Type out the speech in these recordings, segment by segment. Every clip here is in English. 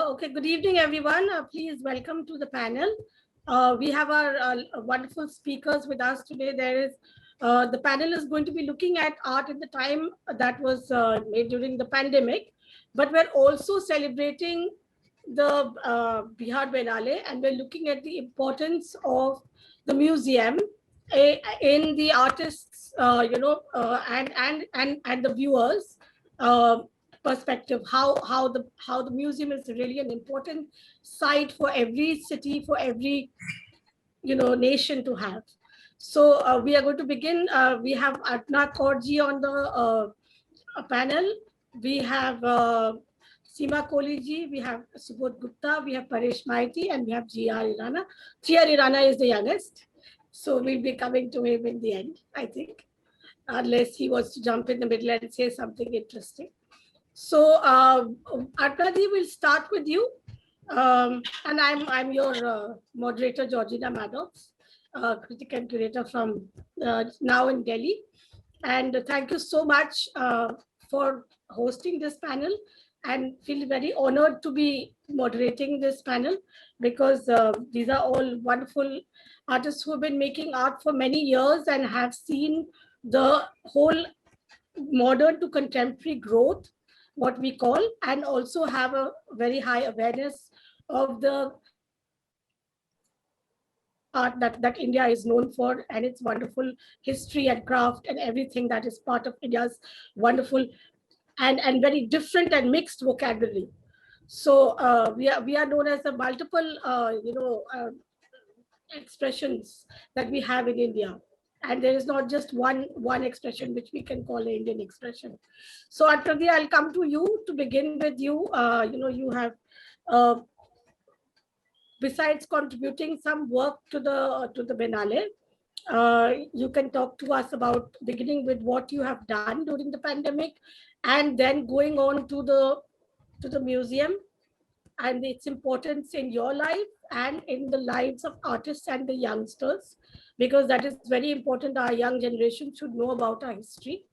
Okay, good evening, everyone. Please welcome to the panel. We have our wonderful speakers with us today. The panel is going to be looking at art at the time that was made during the pandemic, but we're also celebrating the Bihar Biennale, and we're looking at the importance of the museum in the artists, and the viewers. Perspective, how the museum is really an important site for every city, for every nation to have. So we are going to begin. We have Atna Kaurji on the panel. We have Seema Kohli, we have Subodh Gupta, we have Paresh Maiti, and we have GR Irana. GR Irana is the youngest, so we'll be coming to him in the end, I think, unless he wants to jump in the middle and say something interesting. So, Atnaji, we'll start with you. And I'm your moderator, Georgina Maddox, critic and curator from now in Delhi. And thank you so much for hosting this panel, and feel very honored to be moderating this panel, because these are all wonderful artists who have been making art for many years and have seen the whole modern to contemporary growth, what we call, and also have a very high awareness of the art that India is known for, and its wonderful history and craft and everything that is part of India's wonderful and very different and mixed vocabulary. So we are known as the multiple expressions that we have in India. And there is not just one expression which we can call an Indian expression. So Atradhi, I'll come to you to begin with you. You have, besides contributing some work to the Biennale, you can talk to us about beginning with what you have done during the pandemic, and then going on to the museum and its importance in your life and in the lives of artists and the youngsters, because that is very important. Our young generation should know about our history.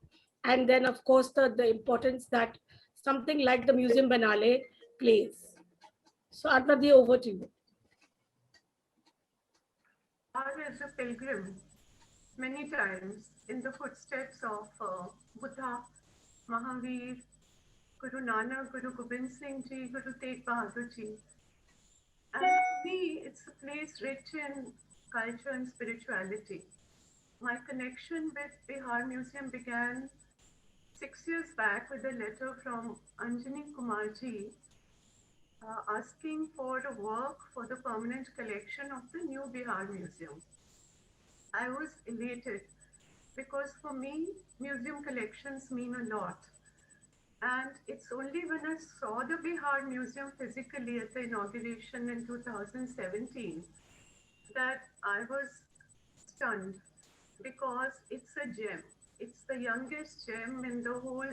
And then, of course, the importance that something like the Museum Biennale plays. So, Atmadi, over to you. Bihar is a pilgrim many times in the footsteps of Buddha, Mahavir, Guru Nanak, Guru Gobind Singh Ji, Guru Tegh Bahadur Ji. And for me, it's a place rich in culture and spirituality. My connection with Bihar Museum began 6 years back with a letter from Anjani Kumarji asking for a work for the permanent collection of the new Bihar Museum. I was elated because for me, museum collections mean a lot. And it's only when I saw the Bihar Museum physically at the inauguration in 2017 that I was stunned, because it's a gem. It's the youngest gem in the whole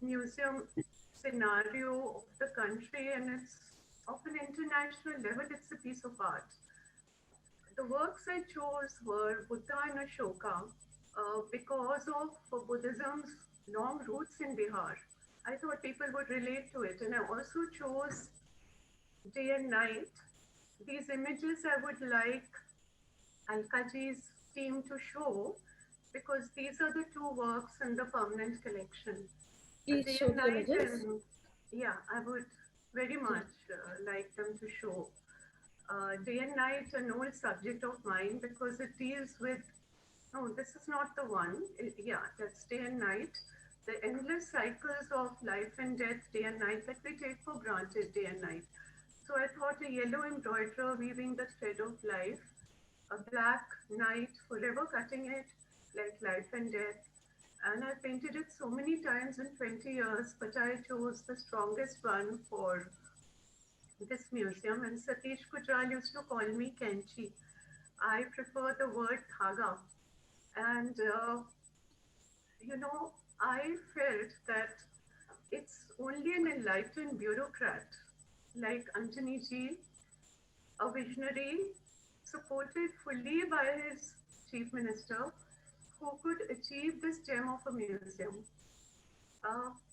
museum scenario of the country, and it's of an international level. It's a piece of art. The works I chose were Buddha and Ashoka because of Buddhism's long roots in Bihar. I thought people would relate to it, and I also chose Day and Night. These images I would like Alkaji's team to show, because these are the two works in the permanent collection. Please Day show and the Night, images. and yeah, I would very much like them to show. Day and Night, an old subject of mine, because it deals with, no, this is not the one. Yeah, that's Day and Night. The endless cycles of life and death, day and night, that we take for granted, day and night. So I thought a yellow embroiderer weaving the thread of life, a black night forever cutting it like life and death. And I painted it so many times in 20 years, but I chose the strongest one for this museum. And Satish Gujral used to call me Kenchi. I prefer the word Thaga. And, I felt that it's only an enlightened bureaucrat like Anjani Ji, a visionary, supported fully by his chief minister, who could achieve this gem of a museum.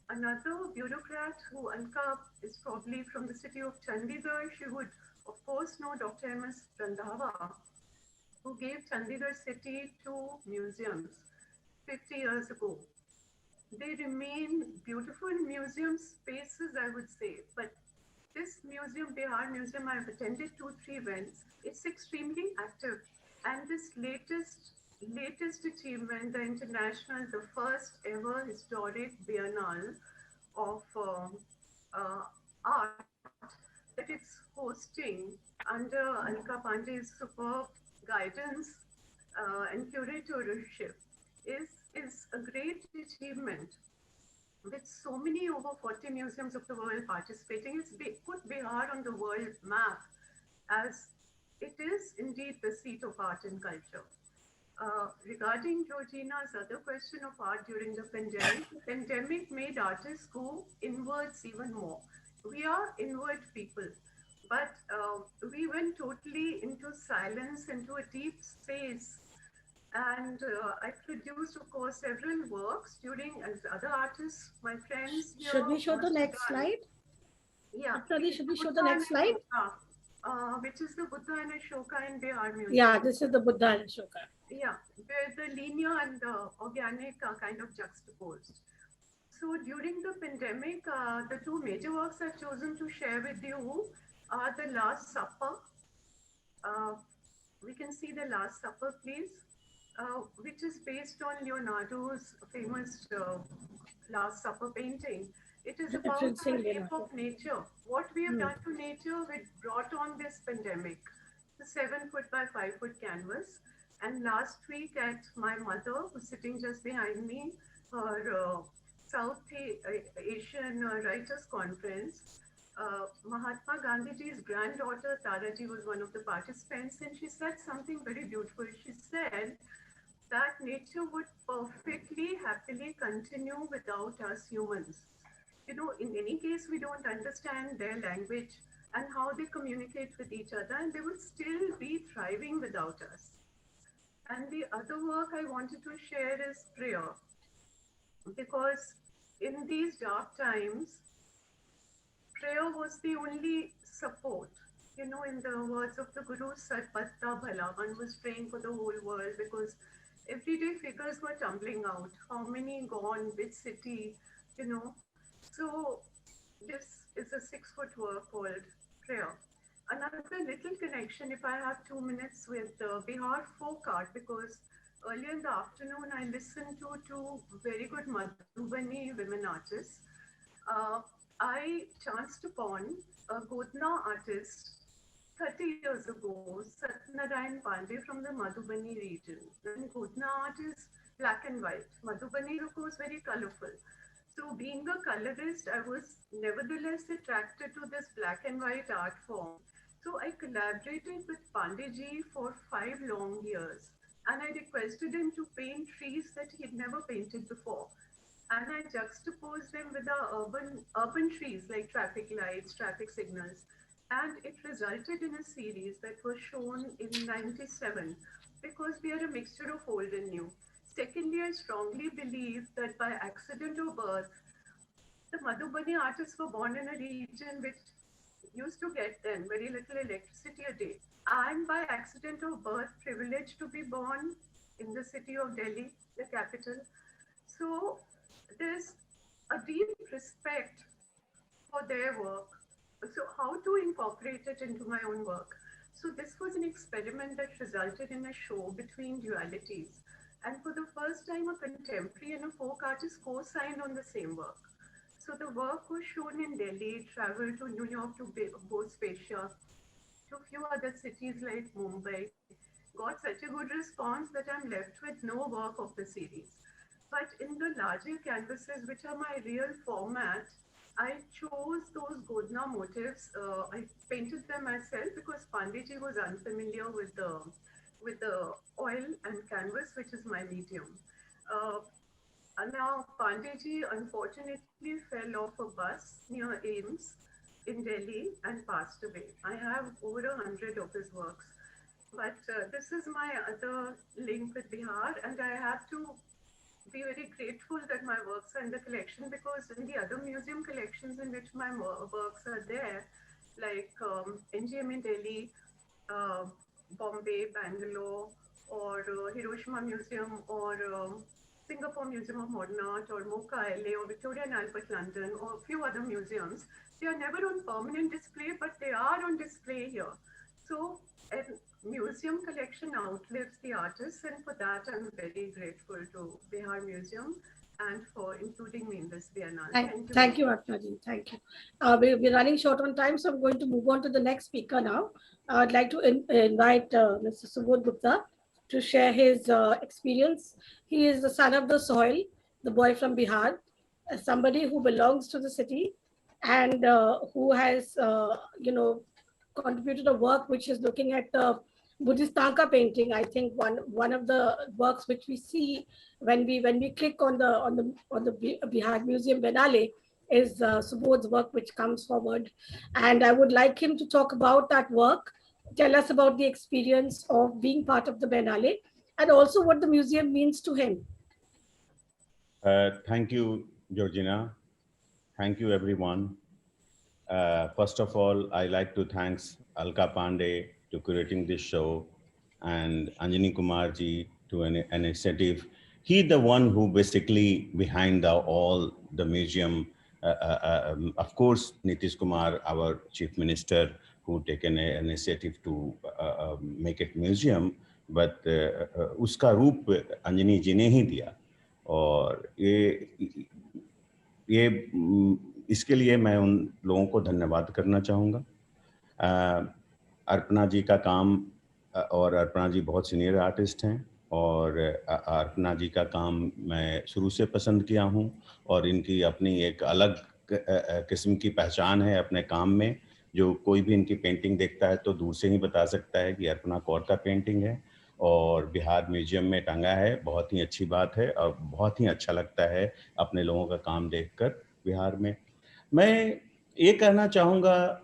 Another bureaucrat who Alka is probably from the city of Chandigarh. She would, of course, know Dr. M.S. Randhawa, who gave Chandigarh city two museums 50 years ago. They remain beautiful museum spaces, I would say. But this museum, Bihar Museum, I've attended two, three events. It's extremely active. And this latest achievement, the international, the first ever historic biennale of art that it's hosting under Alka Pandey's superb guidance and curatorship is a great achievement with so many over 40 museums of the world participating. Put Bihar on the world map as it is indeed the seat of art and culture. Regarding Georgina's other question of art during the pandemic made artists go inwards even more. We are inward people, but we went totally into silence, into a deep space. And I produced, of course, several works during, as other artists, my friends here Should we show the must have next done. slide? Yeah, Apnali, it's should the we show the Buddha and next slide? Ashoka, which is the Buddha and Ashoka in Bihar Yeah, Museum. this is the Buddha and Ashoka. Yeah, where the linear and the organic are kind of juxtaposed. So during the pandemic, the two major works I've chosen to share with you are The Last Supper. Uh, we can see The Last Supper, please, which is based on Leonardo's famous Last Supper painting. It is about the Referencing rape Leonardo. of nature. What we have Hmm. done to nature, we brought on this pandemic. The 7 foot by 5 foot canvas. And last week at my mother, who's sitting just behind me, her South Asian Writers Conference, Mahatma Gandhiji's granddaughter Taraji was one of the participants, and she said something very beautiful. She said that nature would perfectly happily continue without us humans. You know, in any case, we don't understand their language and how they communicate with each other, and they would still be thriving without us. And the other work I wanted to share is prayer, because in these dark times, prayer was the only support. You know, in the words of the Guru, Sarpatta Bhala, one was praying for the whole world because everyday figures were tumbling out. How many gone, which city, you know. So, this is a 6 foot work called Prayer. Another little connection, if I have 2 minutes, with Bihar folk art, because earlier in the afternoon I listened to two very good Madhubani women artists. uh, I chanced upon a Godna artist 30 years ago, Satnarayan Pandey from the Madhubani region. And Godna art is black and white. Madhubani is, of course, very colorful. So, being a colorist, I was nevertheless attracted to this black and white art form. So, I collaborated with Pandeyji for 5 long years, and I requested him to paint trees that he'd never painted before, and I juxtaposed them with the urban trees like traffic lights, traffic signals, and it resulted in a series that was shown in '97 because we are a mixture of old and new. Secondly, I strongly believe that by accident or birth, the Madhubani artists were born in a region which used to get then very little electricity a day. And by accident or birth, privileged to be born in the city of Delhi, the capital. So there's a deep respect for their work. So, how to incorporate it into my own work? So, this was an experiment that resulted in a show between dualities. And for the first time, a contemporary and a folk artist co signed on the same work. So, the work was shown in Delhi, traveled to New York to Bosphacia, to a few other cities like Mumbai, got such a good response that I'm left with no work of the series. But in the larger canvases, which are my real format, I chose those Godna motifs. I painted them myself because Pandeyji was unfamiliar with the oil and canvas, which is my medium. Uh, Now, Pandeyji unfortunately fell off a bus near Ames in Delhi and passed away. I have over 100 of his works. But this is my other link with Bihar, and I have to be very grateful that my works are in the collection, because in the other museum collections in which my works are there, like NGM in Delhi, uh, Bombay, Bangalore, or Hiroshima Museum, or Singapore Museum of Modern Art, or MoCA, LA, or Victoria and Albert, London, or a few other museums. They are never on permanent display, but they are on display here. So a museum collection outlives the artists, and for that I'm very grateful to Bihar Museum and for including me in this Biennale. Thank you. Thank you, Arpana ji. Thank you. We're running short on time, so I'm going to move on to the next speaker now. I'd like to invite Mr. Subodh Gupta to share his experience. He is the son of the soil, the boy from Bihar, somebody who belongs to the city and who has, contributed a work which is looking at the Buddhist Tanka painting. I think one of the works which we see when we click on the Bihar Museum Biennale is Subodh's work which comes forward, and I would like him to talk about that work, tell us about the experience of being part of the Biennale, and also what the museum means to him. Thank you, Georgina. Thank you, everyone. First of all, I like to thank Alka Pandey to curating this show, and Anjani Kumarji to an initiative. He the one who basically behind all the museum. Of course, Nitish Kumar, our chief minister, who taken an initiative to make it museum, but uska roop Anjani ji ne hi diya. और ये इसके लिए मैं उन लोगों को धन्यवाद करना चाहूँगा। अर्पणा जी का काम, और अर्पणा जी बहुत सीनियर आर्टिस्ट हैं, और अर्पणा जी का काम मैं शुरू से पसंद किया हूँ, और इनकी अपनी एक अलग किस्म की पहचान है अपने काम में। जो कोई भी इनकी पेंटिंग देखता है तो दूर से ही बता सकता है कि अर्पणा कौर का पेंटिंग है, और बिहार म्यूजियम में टंगा है। बहुत ही अच्छी बात है और बहुत ही अच्छा लगता है अपने लोगों का काम देखकर बिहार में। मैं ये कहना चाहूँगा,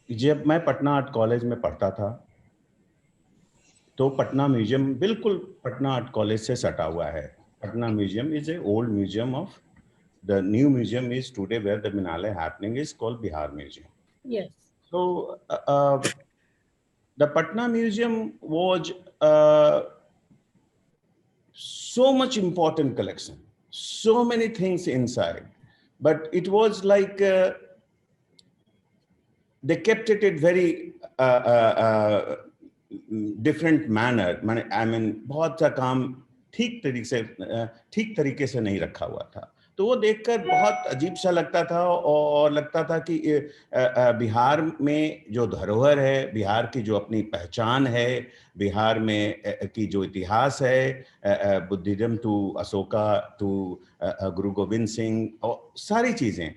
जब मैं पटना आर्ट कॉलेज में पढ़ता था तो पटना म्यूजियम बिल्कुल पटना आर्ट कॉलेज से सटा हुआ है। Patna Museum is a old museum of the new museum is today where the biennale happening is called Bihar Museum. Yes. So the Patna Museum was so much important collection, so many things inside, but it was like they kept it in very different manner. I mean, बहुत सा काम ठीक तरीके से नहीं रखा हुआ था, तो वो देखकर बहुत अजीब सा लगता था, और लगता था कि बिहार में जो धरोहर है, बिहार की जो अपनी पहचान है, बिहार में की जो इतिहास है, बुद्धिज्म टू अशोका टू गुरु गोविंद सिंह और सारी चीजें,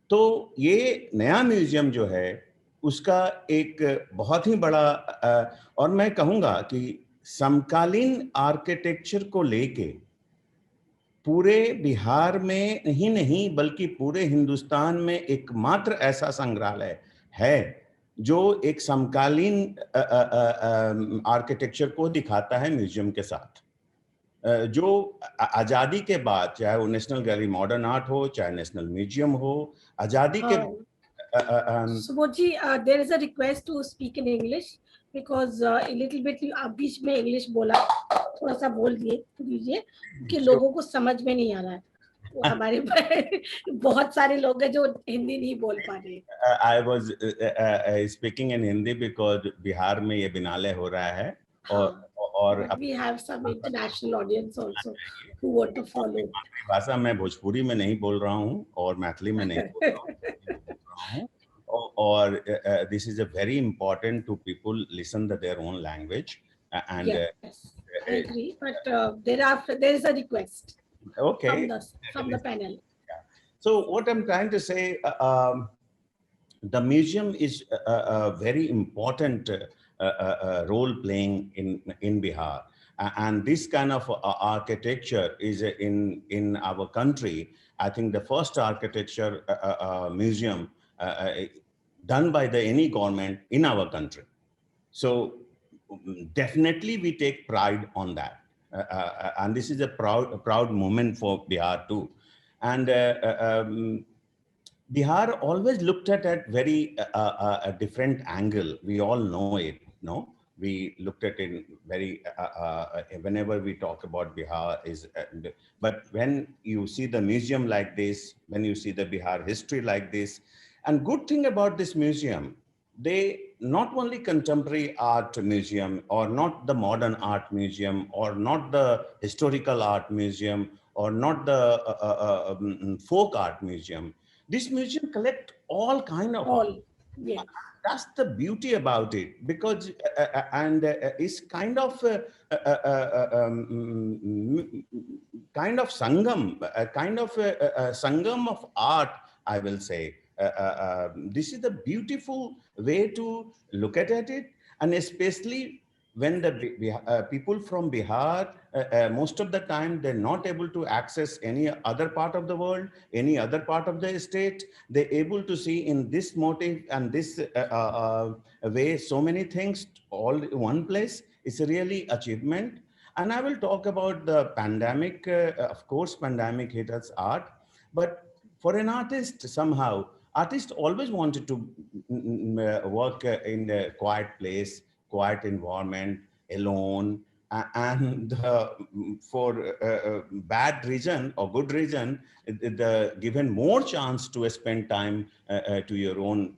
तो ये नया म्यूजियम जो है उसका एक बहुत ही बड़ा और मैं कहूँगा कि समकालीन आर्किटेक्चर को लेके पूरे बिहार में ही नहीं बल्कि पूरे हिंदुस्तान में एकमात्र ऐसा संग्रहालय है जो एक समकालीन आर्किटेक्चर को दिखाता है म्यूजियम के साथ। जो आजादी के बाद, चाहे वो नेशनल गैलरी मॉडर्न आर्ट हो, चाहे नेशनल म्यूजियम हो, आजादी के Subodh ji, there is a request to speak in English because a little bit आप बीच में इंग्लिश बोला, थोड़ा सा बोल दीजिए कि लोगों को समझ में नहीं आ रहा है। हमारे बहुत सारे लोग हैं जो हिंदी नहीं बोल पा रहे। I was speaking in Hindi because Bihar में ये बिनाले हो रहा है, और we have some international audience also who want to follow. भाषा मैं भोजपुरी में नहीं बोल रहा हूँ और मैथिली में नहीं बोल रहा हूँ, और this is a very important to people listen to their own language, and yes, I agree, but there is a request okay from the panel. Yeah. So what I'm trying to say, the museum is a very important role playing in Bihar, and this kind of architecture is in our country. I think the first architecture museum done by any government in our country. So definitely we take pride on that. and this is a proud moment for Bihar too. And Bihar always looked at it very a different angle. We all know it, no? We looked at it very, whenever we talk about Bihar but when you see the museum like this, when you see the Bihar history like this, and good thing about this museum, they not only contemporary art museum or not the modern art museum or not the historical art museum or not the folk art museum. This museum collect all kind of art. All, yes. That's the beauty about it, because it's kind of kind of sangam, a kind of a sangam of art, I will say. This is the beautiful way to look at it, and especially when the people from Bihar, most of the time, they're not able to access any other part of the world, any other part of the state. They're able to see in this motive and this way so many things all in one place. It's a really achievement. And I will talk about the pandemic. Of course, pandemic hit us art, but for an artist, somehow, artists always wanted to work in a quiet place, quiet environment, alone, and for bad reason or good reason, the given more chance to spend time to your own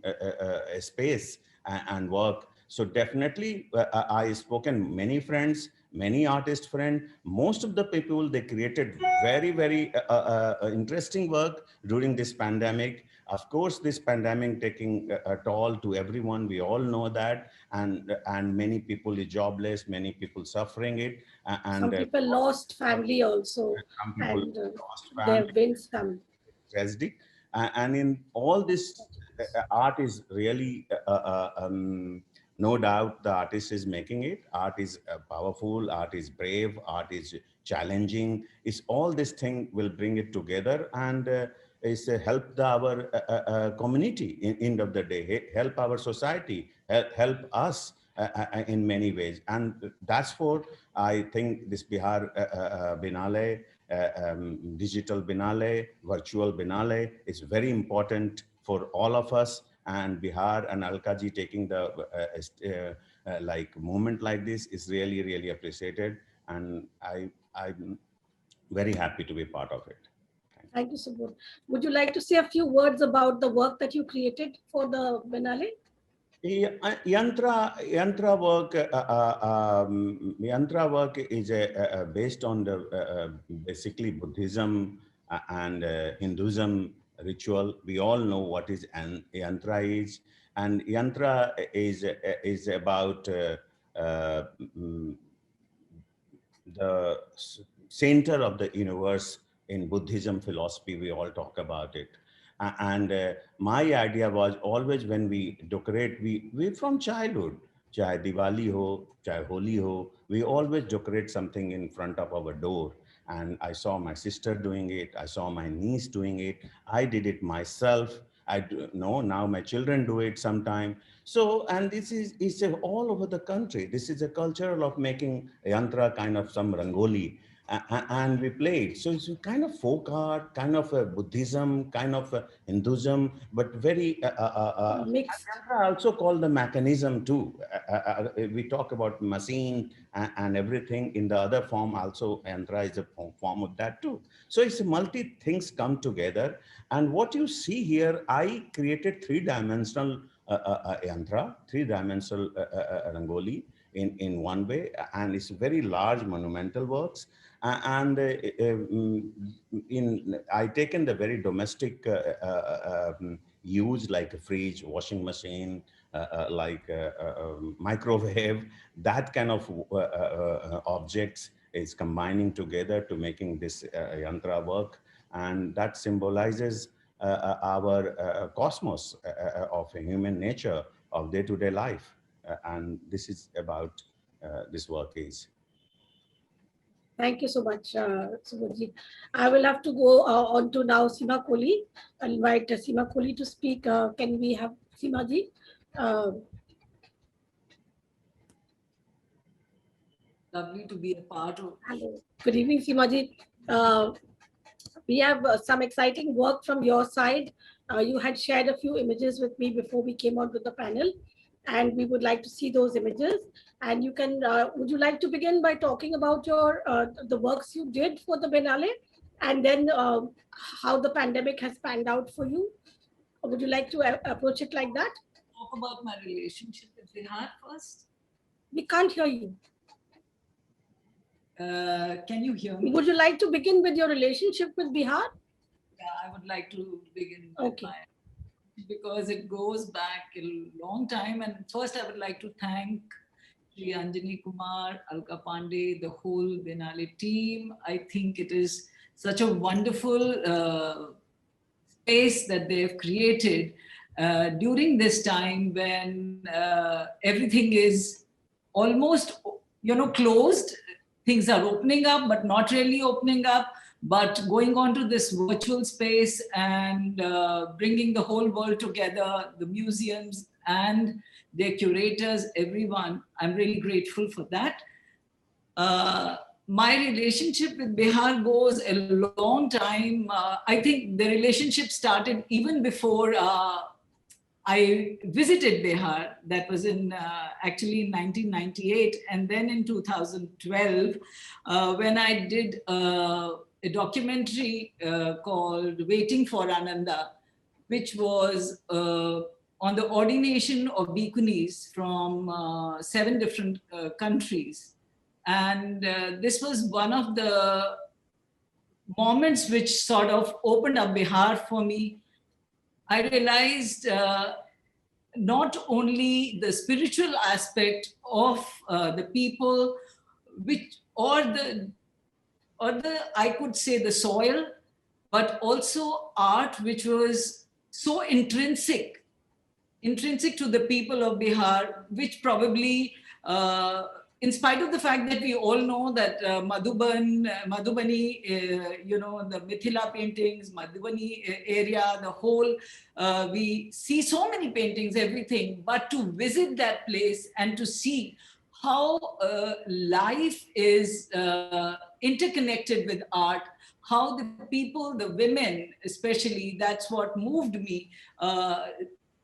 space and work. So definitely, I spoken many friends, many artist friends. Most of the people, they created very interesting work during this pandemic. Of course, this pandemic taking a toll to everyone. We all know that, and many people is jobless, many people suffering it, and Some people lost family also, some people and lost there family. have been some. Tragedy. And in all this, art is really, no doubt the artist is making it. Art is powerful, art is brave, art is challenging. It's all this thing will bring it together, and is help our community in end of the day, help our society, help us in many ways. And that's for, I think, this Bihar Biennale, digital Biennale, virtual Biennale is very important for all of us. And Bihar and Alka ji taking the like moment like this is really appreciated, and I'm very happy to be part of it. Thank you, Subodh. Would you like to say a few words about the work that you created for the Biennale? Yantra work is based on the basically Buddhism and Hinduism ritual. We all know what is an yantra is, and yantra is about the center of the universe. In Buddhism philosophy, we all talk about it. And my idea was always when we decorate, we from childhood, chahe Diwali ho, chahe Holi ho, we always decorate something in front of our door. And I saw my sister doing it. I saw my niece doing it. I did it myself. I know now my children do it sometime. So, and this is all over the country. This is a culture of making yantra, kind of some rangoli, and we played. So it's a kind of folk art, kind of a Buddhism, kind of a Hinduism, but very Mixed. I also call the mechanism too. We talk about machine and everything in the other form. Also, yantra is a form of that too. So it's multi things come together. And what you see here, I created three-dimensional yantra, three-dimensional rangoli in one way, and it's very large monumental works. And I taken the very domestic use, like a fridge, washing machine, like microwave, that kind of objects is combining together to making this yantra work. And that symbolizes our cosmos of human nature of day-to-day life. And this is about this work is. Thank you so much, Subodhji. I will have to go on to now Seema Kohli. I'll invite Seema Kohli to speak. Can we have Seema ji? lovely to be a part of. Hello. Good evening, Seema ji. We have some exciting work from your side. You had shared a few images with me before we came out with the panel, and we would like to see those images. And you can, would you like to begin by talking about your the works you did for the Biennale, and then how the pandemic has panned out for you? Or would you like to approach it like that? Talk about my relationship with Bihar first. We can't hear you. Can you hear me? Would you like to begin with your relationship with Bihar? Yeah, I would like to begin with Okay. because it goes back a long time. And first, I would like to thank Shri Anjani Kumar, Alka Pandey, the whole Biennale team. I think it is such a wonderful space that they have created during this time when everything is almost, closed. Things are opening up, but not really opening up. But going on to this virtual space and bringing the whole world together, the museums and their curators, everyone, I'm really grateful for that. My relationship with Bihar goes a long time. I think the relationship started even before I visited Bihar. That was in actually in 1998. And then in 2012, when I did a documentary called Waiting for Ananda, which was on the ordination of bhikkhunis from 7 different countries. And this was one of the moments which sort of opened up Bihar for me. I realized not only the spiritual aspect of the people, or the I could say the soil, but also art, which was so intrinsic to the people of Bihar, which probably, in spite of the fact that we all know that Madhubani, the Mithila paintings, Madhubani area, the whole, we see so many paintings, everything, but to visit that place and to see how life is interconnected with art, how the people, the women especially, that's what moved me.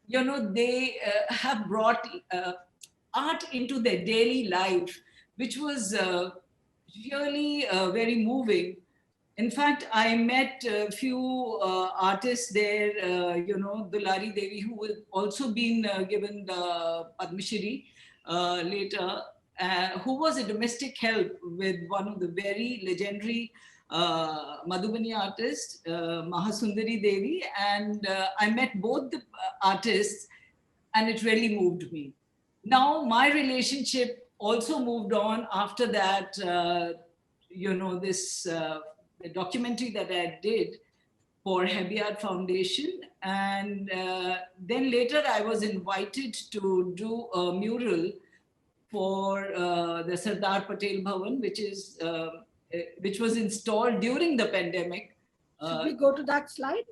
They have brought art into their daily life, which was really very moving. In fact, I met a few artists there, Dulari Devi, who has also been given the Padma Shri later, who was a domestic help with one of the very legendary Madhubani artists, Mahasundari Devi. And I met both the artists, and it really moved me. Now, my relationship also moved on after that, this the documentary that I did for Hebiat Foundation. And then later I was invited to do a mural for the Sardar Patel Bhavan, which was installed during the pandemic. Should we go to that slide?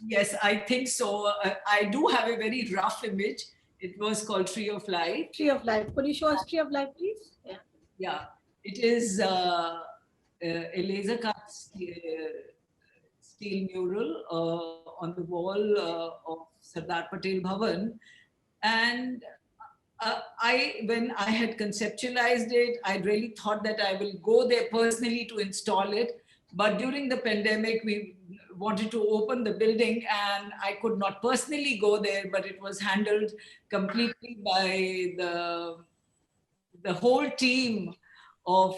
Yes, I think so. I do have a very rough image. It was called Tree of Life. Tree of Life. Could you show us Tree of Life, please? Yeah. Yeah, it is a laser cut steel mural on the wall of Sardar Patel Bhavan. And when I had conceptualized it, I really thought that I will go there personally to install it. But during the pandemic, we wanted to open the building and I could not personally go there, but it was handled completely by the whole team of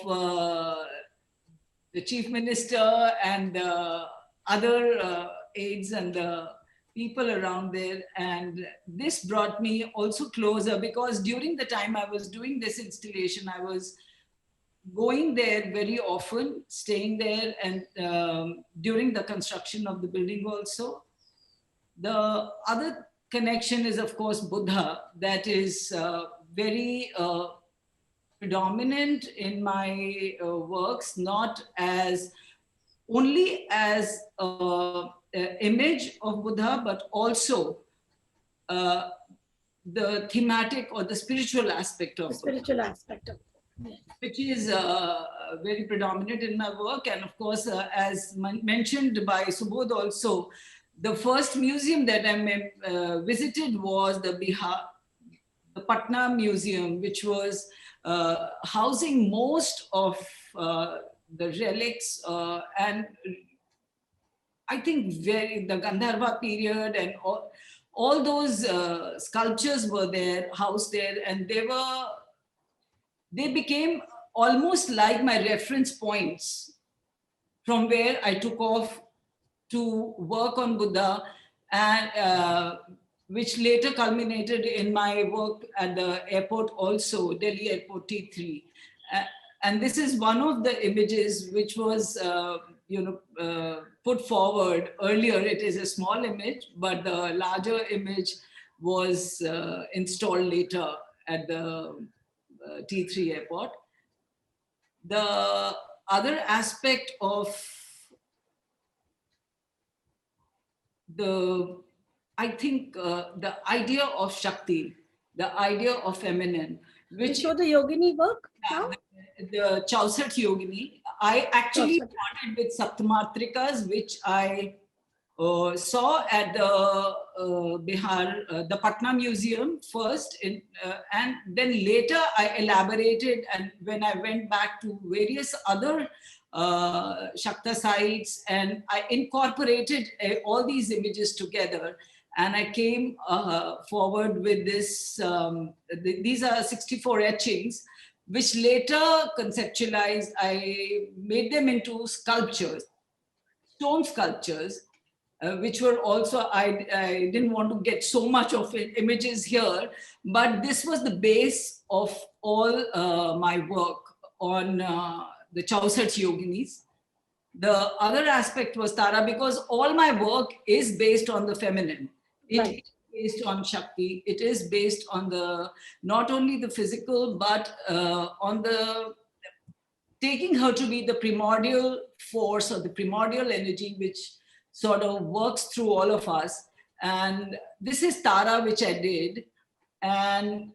the Chief Minister and the other aides and the people around there. And this brought me also closer, because during the time I was doing this installation, I was going there very often, staying there, and during the construction of the building also. The other connection is, of course, Buddha, that is very predominant in my works, not as only as an image of Buddha, but also the thematic or the spiritual aspect of the spiritual aspect of which is very predominant in my work. And of course, as mentioned by Subodh also, the first museum that I visited was the Patna Museum, which was housing most of the relics and I think the Gandharva period and all those sculptures were there, housed there, and they became almost like my reference points from where I took off to work on Buddha, and which later culminated in my work at the airport also, Delhi Airport T3. And this is one of the images which was put forward earlier. It is a small image, but the larger image was installed later at the T3 airport. The other aspect of I think the idea of Shakti, the idea of feminine, which you show the yogini work now? The Chausat Yogini. I actually started with Saptamatrikas, which I saw at the Bihar, the Patna Museum first, and then later I elaborated, and when I went back to various other Shakta sites, and I incorporated all these images together, and I came forward with this. These are 64 etchings, which later conceptualized. I made them into sculptures, stone sculptures, which were also, I didn't want to get so much of images here, but this was the base of all my work on the Chausat Yoginis. The other aspect was Tara, because all my work is based on the feminine. It is based on Shakti. It is based on not only the physical, but on the taking her to be the primordial force or the primordial energy, which sort of works through all of us. And this is Tara, which I did. And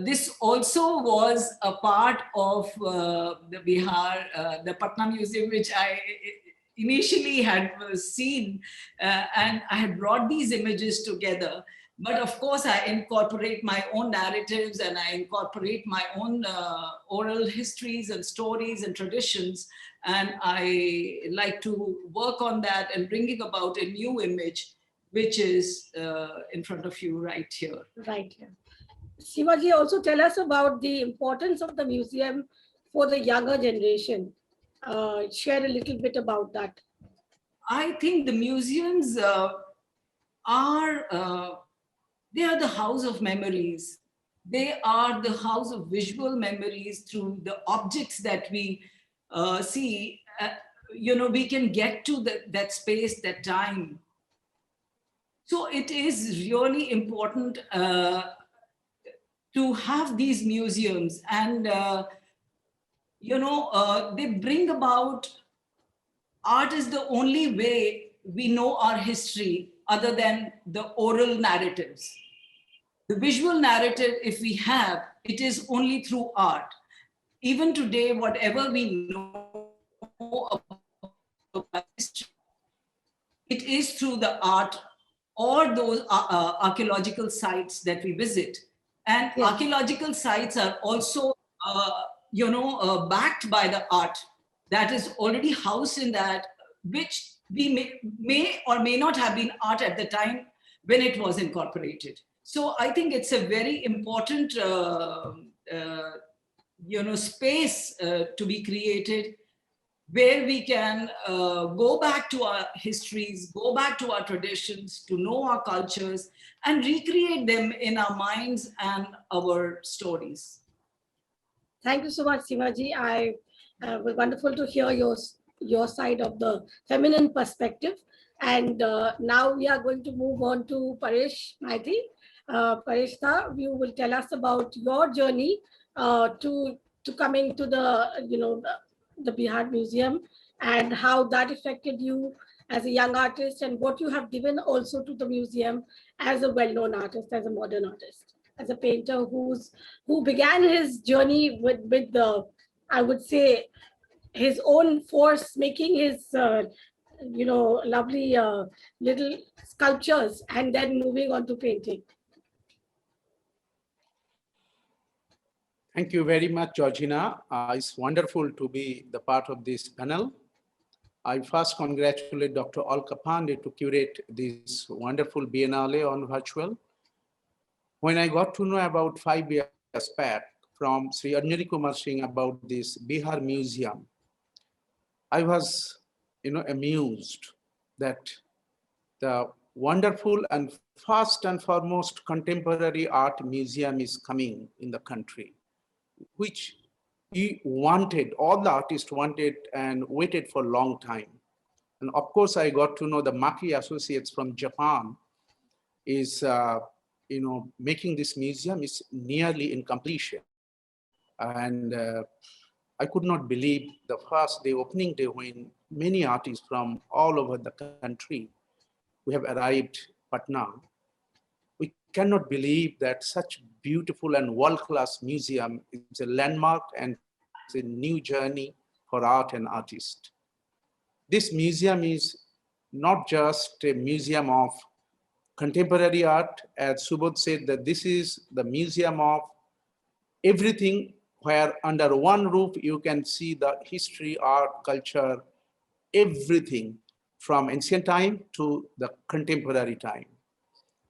this also was a part of the Bihar, the Patna Museum, which I initially had seen, and I had brought these images together. But of course, I incorporate my own narratives, and I incorporate my own oral histories and stories and traditions. And I like to work on that and bringing about a new image, which is in front of you right here. Right here. Sivaji, also tell us about the importance of the museum for the younger generation. Share a little bit about that. I think the museums they are the house of memories. They are the house of visual memories through the objects that we see. We can get to that space, that time. So it is really important to have these museums, and they bring about. Art is the only way we know our history other than the oral narratives. The visual narrative, if we have, it is only through art. Even today, whatever we know about history, it is through the art or those archaeological sites that we visit. And archaeological sites are also, backed by the art that is already housed in that, which we may or may not have been art at the time when it was incorporated. So I think it's a very important, space to be created, where we can go back to our histories, go back to our traditions, to know our cultures, and recreate them in our minds and our stories. Thank you so much, Sivaji. It was wonderful to hear your side of the feminine perspective. And now we are going to move on to Paresh Maiti. Paresh, you will tell us about your journey to coming to the Bihar Museum, and how that affected you as a young artist, and what you have given also to the museum as a well-known artist, as a modern artist. as a painter who began his journey with the, I would say, his own force, making his lovely little sculptures and then moving on to painting. Thank you very much, Georgina. It's wonderful to be the part of this panel. I first congratulate Dr. Alka Pandey to curate this wonderful Biennale on virtual. When I got to know about 5 years back from Sri Anjani Kumar Singh about this Bihar Museum, I was, amused that the wonderful and first and foremost contemporary art museum is coming in the country, which he wanted, all the artists wanted and waited for a long time. And of course, I got to know the Maki Associates from Japan is, making this museum is nearly in completion. And I could not believe the first day, opening day, when many artists from all over the country who have arrived Patna. We cannot believe that such beautiful and world-class museum is a landmark and it's a new journey for art and artists. This museum is not just a museum of contemporary art, as Subodh said, that this is the museum of everything, where under one roof you can see the history, art, culture, everything from ancient time to the contemporary time,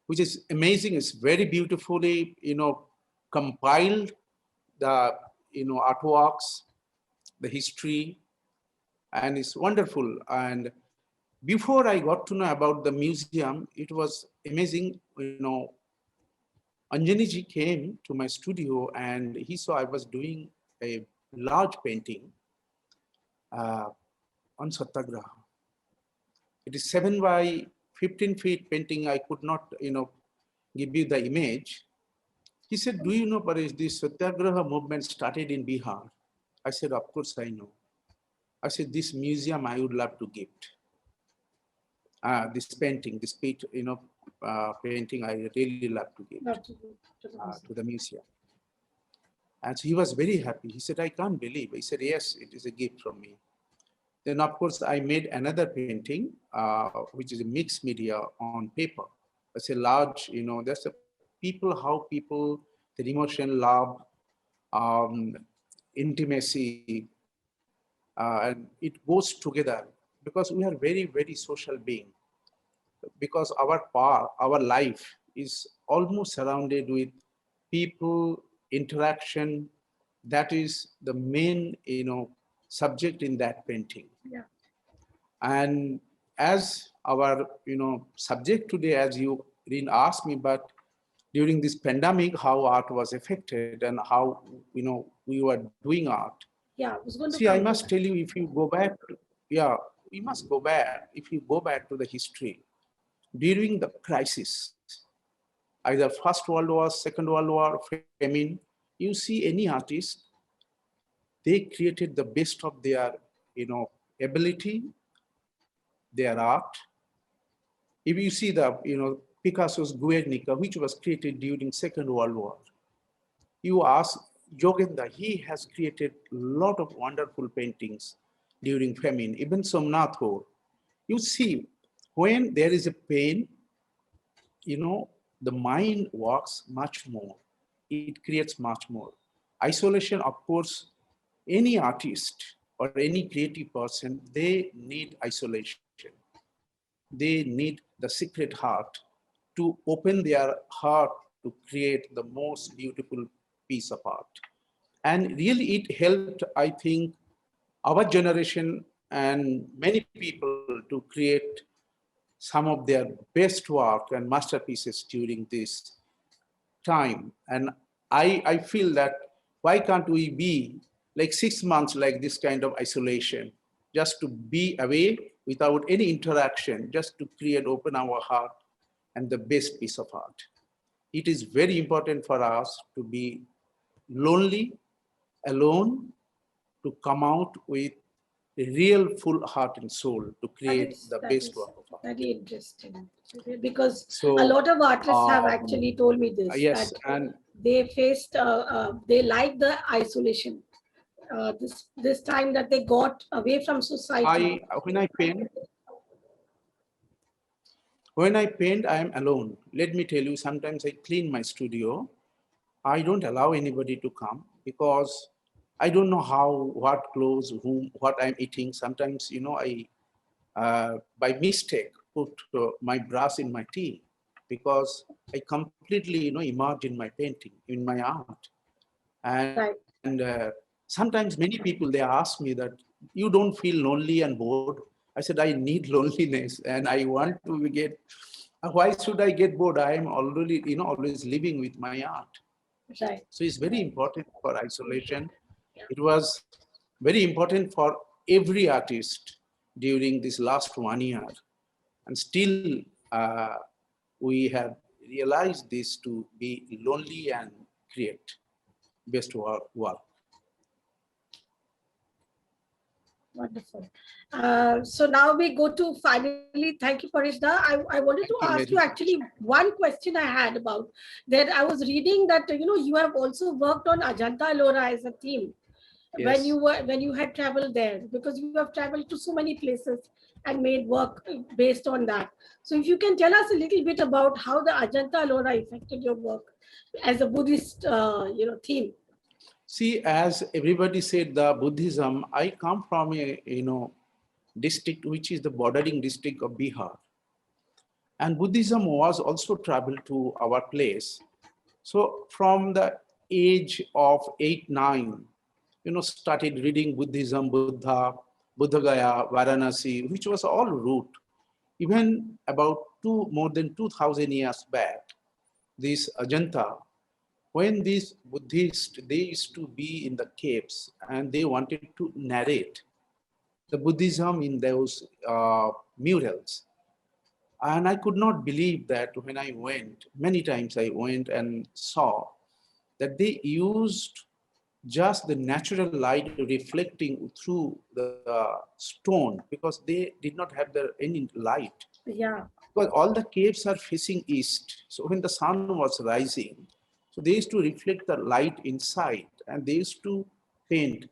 which is amazing. It's very beautifully, compiled, the, artworks, the history, and it's wonderful. And before I got to know about the museum, it was amazing. Anjani ji came to my studio and he saw I was doing a large painting on Satyagraha. It is 7 by 15 feet painting. I could not, give you the image. He said, do you know, Paresh, this Satyagraha movement started in Bihar? I said, of course I know. I said, this museum I would love to gift. This painting, this painting I really love to give to the museum. And so he was very happy. He said, I can't believe. He said, yes, it is a gift from me. Then of course I made another painting, which is a mixed media on paper. It's a large, that's a how people, the emotion, love, intimacy, and it goes together because we are very, very social being. Because our life is almost surrounded with people, interaction. That is the main, subject in that painting. Yeah. And as our, subject today, as you didn't ask me, but during this pandemic, how art was affected and how, we were doing art. Yeah, I was going to See, I must tell you, if you go back, we must go back. If you go back to the history, during the crisis, either First World War, Second World War, famine, you see any artist, they created the best of their, ability, their art. If you see the, Picasso's Guernica, which was created during Second World War, you ask Yogendra, he has created a lot of wonderful paintings during famine. Even Somnath Kaur, you see, when there is a pain, the mind works much more. It creates much more. Isolation, of course, any artist or any creative person, they need isolation. They need the secret heart to open their heart to create the most beautiful piece of art. And really it helped, I think, our generation and many people to create some of their best work and masterpieces during this time. And I feel that why can't we be like 6 months like this kind of isolation, just to be away without any interaction, just to create, open our heart and the best piece of art. It is very important for us to be lonely, alone, to come out with a real full heart and soul to create the best work of art. Very interesting, because a lot of artists have actually told me this. Yes, that and they faced, they liked the isolation. This time that they got away from society. When I paint, I am alone. Let me tell you, sometimes I clean my studio. I don't allow anybody to come because I don't know how, what clothes, whom, what I'm eating. Sometimes, I, by mistake, put my brush in my tea because I completely, immerse in my painting, in my art. Right. And sometimes many people, they ask me that you don't feel lonely and bored. I said, I need loneliness and I want to get, why should I get bored? I am already, always living with my art. Right. So it's very important for isolation. It was very important for every artist during this last 1 year. And still, we have realized this to be lonely and create best work. Wonderful. So now we go to finally, thank you, Farishda. I wanted to ask you actually one question I had about that. I was reading that, you have also worked on Ajanta Ellora as a theme. Yes. When you had traveled there, because you have traveled to so many places and made work based on that. So if you can tell us a little bit about how the Ajanta Ellora affected your work as a Buddhist, theme. See, as everybody said, the Buddhism, I come from a, district which is the bordering district of Bihar. And Buddhism was also traveled to our place. So from the age of 8, 9, started reading Buddhism, Buddha, Buddha Gaya, Varanasi, which was all root. Even about more than 2,000 years back, this Ajanta, when these Buddhists, they used to be in the caves and they wanted to narrate the Buddhism in those murals. And I could not believe that when I went, many times I went and saw that they used just the natural light reflecting through the stone because they did not have any light. Yeah. Because all the caves are facing east. So when the sun was rising, so they used to reflect the light inside and they used to paint.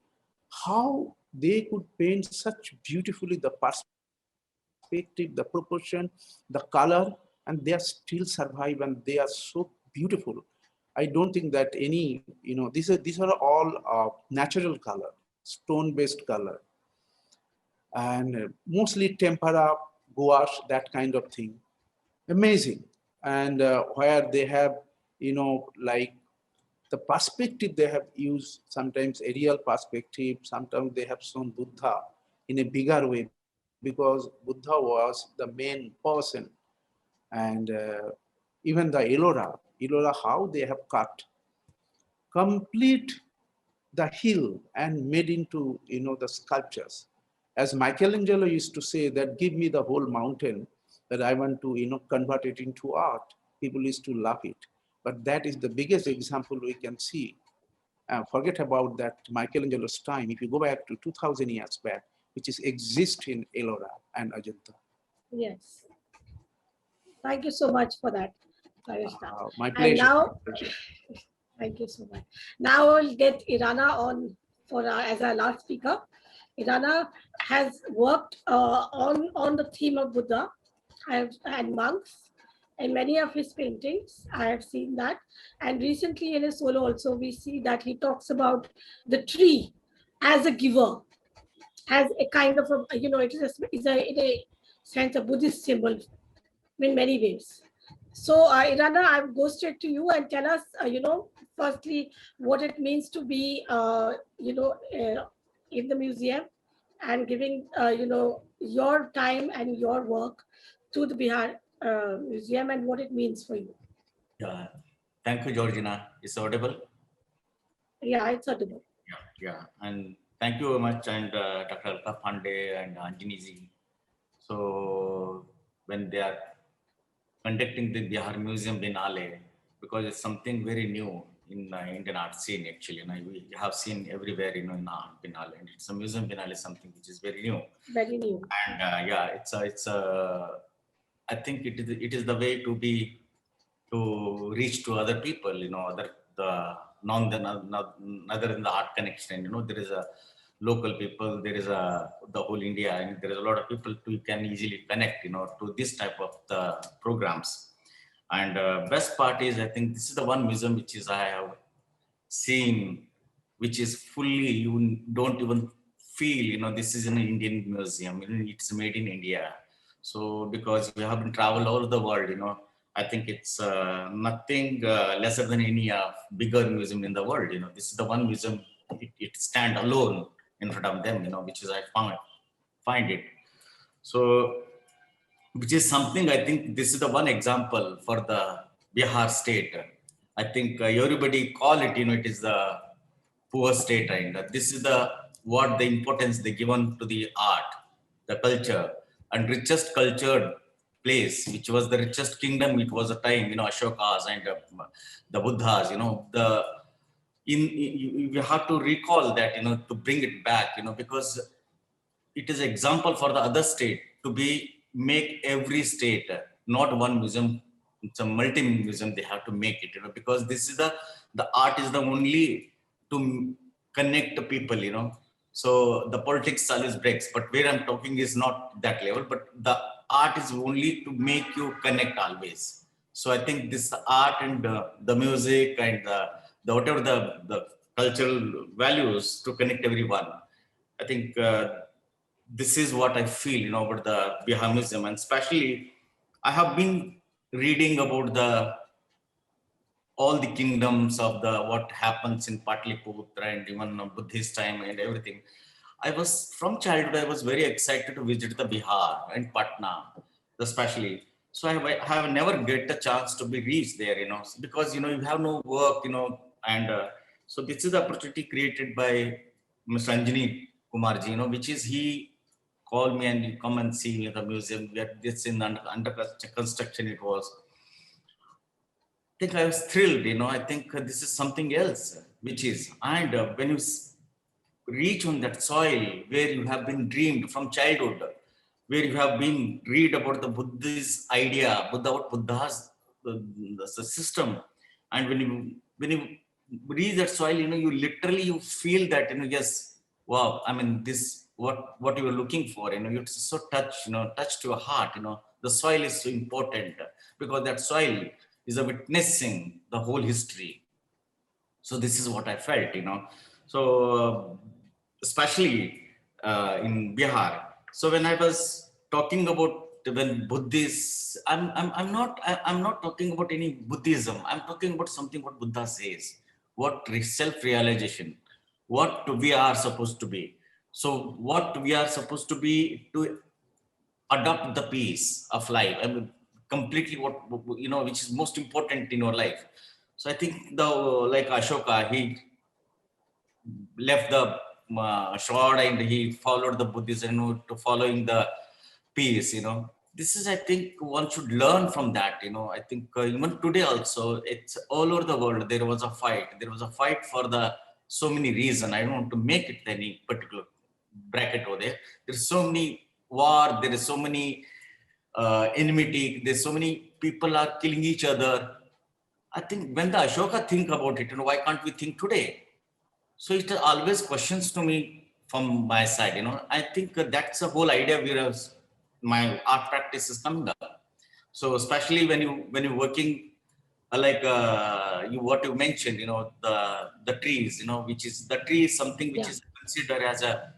How they could paint such beautifully the perspective, the proportion, the color, and they are still survive and they are so beautiful. I don't think that any, these are all natural color, stone-based color, and mostly tempera, gouache, that kind of thing. Amazing. And where they have, like the perspective they have used, sometimes aerial perspective, sometimes they have shown Buddha in a bigger way because Buddha was the main person. And even the Ellora, how they have cut complete the hill and made into, the sculptures. As Michelangelo used to say that, give me the whole mountain that I want to, convert it into art. People used to love it. But that is the biggest example we can see. Forget about that Michelangelo's time. If you go back to 2,000 years back, which is exist in Ellora and Ajanta. Yes. Thank you so much for that, Farishda. My pleasure. And now, thank you so much. Now I'll get Irana on as our last speaker. Irana has worked on the theme of Buddha and monks in many of his paintings. I have seen that. And recently in his solo also, we see that he talks about the tree as a giver, as a kind of it is in a sense a Buddhist symbol in many ways. So, Irana, I will go straight to you and tell us, firstly, what it means to be, in the museum and giving, your time and your work to the Bihar Museum and what it means for you. Yeah, thank you, Georgina. It's audible? Yeah, it's audible. Yeah. And thank you very much, and Dr. Alka Pandey and Anjani ji. So when they are conducting the Bihar Museum Biennale, because it's something very new in Indian art scene. Actually, we have seen everywhere, in art Biennale, and it's a museum Biennale, something which is very new. Very new. And yeah, it's I think it is the way to reach to other people, other other than the art connection. You know, there is a local people, there is the whole India, and there is a lot of people who can easily connect, you know, to this type of the programs. And best part is, I think this is the one museum which is I have seen, which is fully, you don't even feel, you know, this is an Indian museum, you know, it's made in India. So because we have been traveled all over the world, you know, I think it's nothing lesser than any bigger museum in the world. You know, this is the one museum, it stand alone in front of them, you know, which is I find it. So, which is something, I think this is the one example for the Bihar state. I think everybody call it, you know, it is the poor state, and this is the what the importance they given to the art, the culture, and richest cultured place, which was the richest kingdom. It was a time, you know, Ashokas and the Buddhas, you know, you have to recall that, you know, to bring it back, you know, because it is example for the other state to make every state, not one museum, it's a multi-museum they have to make it, you know, because this is the art is the only to connect the people, you know. So the politics always breaks, but where I'm talking is not that level, but the art is only to make you connect always. So I think this art and the music and the whatever the cultural values to connect everyone. I think this is what I feel, you know, about the Bihar Museum, and especially I have been reading about all the kingdoms of what happens in Patliputra and even Buddhist time and everything. I was from childhood, I was very excited to visit the Bihar and Patna, especially. So I have never get a chance to be reached there, you know, because, you know, you have no work, you know, and so this is the opportunity created by Mr. Anjani Kumarji, you know, which is he called me and you come and see the museum. We had this in under construction it was. I think I was thrilled, you know, I think this is something else, which is, and when you reach on that soil where you have been dreamed from childhood, where you have been read about the Buddhist idea, Buddha's the system, and when you reach that soil, you know, you literally you feel that, you know, yes, wow, I mean, this what you were looking for, you know, it's so touch to your heart, you know, the soil is so important because that soil is a witnessing the whole history. So this is what I felt, you know. So especially in Bihar. So when I was talking about when Buddhists, I'm not talking about any Buddhism. I'm talking about something what Buddha says, what self-realization, what we are supposed to be. So what we are supposed to be to adopt the peace of life. I mean, completely what, you know, which is most important in your life. So I think like Ashoka, he left the sword and he followed the Buddhism, you know, to following the peace, you know. This is, I think, one should learn from that, you know. I think even today also, it's all over the world, there was a fight. There was a fight for so many reasons. I don't want to make it any particular bracket over there. There's so many war, there is so many enmity, there's so many people are killing each other. I think when the Ashoka think about it, you know, why can't we think today? So it always questions to me from my side, you know. I think that's the whole idea where my art practice is coming up. So especially when you're working like what you mentioned, you know, the trees, you know, which is the tree is something which is considered as a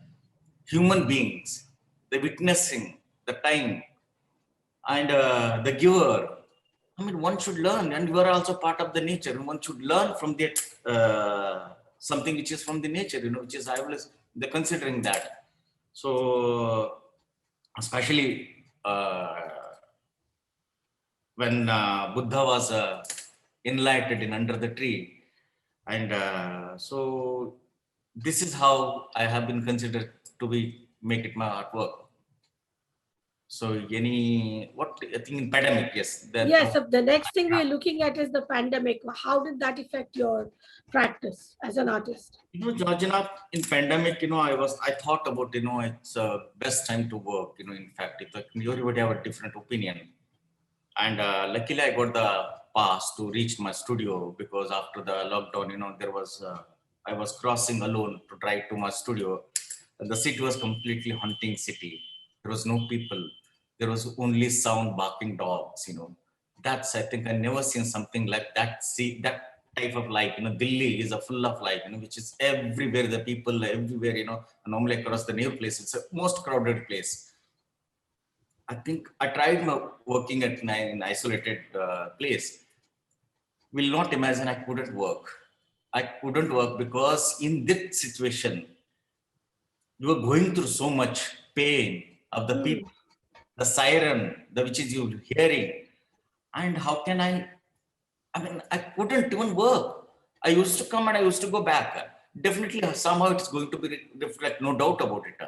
human beings, the witnessing, the time, and the giver. I mean, one should learn, and you are also part of the nature. One should learn from that something which is from the nature, you know, which is I always considering that. So, especially when Buddha was enlightened in under the tree, and so this is how I have been considered to make it my artwork. So what I think in pandemic, yes. Yes, so the next thing we're looking at is the pandemic. How did that affect your practice as an artist? You know, Georgina, in pandemic, you know, I thought about, you know, it's best time to work, you know, in fact, everybody have a different opinion. And luckily I got the pass to reach my studio, because after the lockdown, there was, I was crossing alone to drive to my studio. The city was completely hunting city. There was no people. There was only sound barking dogs. That's, I think I never seen something like that. See that type of life, Delhi is a full of life, which is everywhere, the people everywhere, normally across the new place, it's a most crowded place. I think I tried working at an isolated place. Will not imagine I couldn't work. I couldn't work because in this situation, you are going through so much pain of the people, the siren, which is you hearing. And how can I mean, I couldn't even work. I used to come and I used to go back. Definitely, somehow it's going to be reflect, no doubt about it.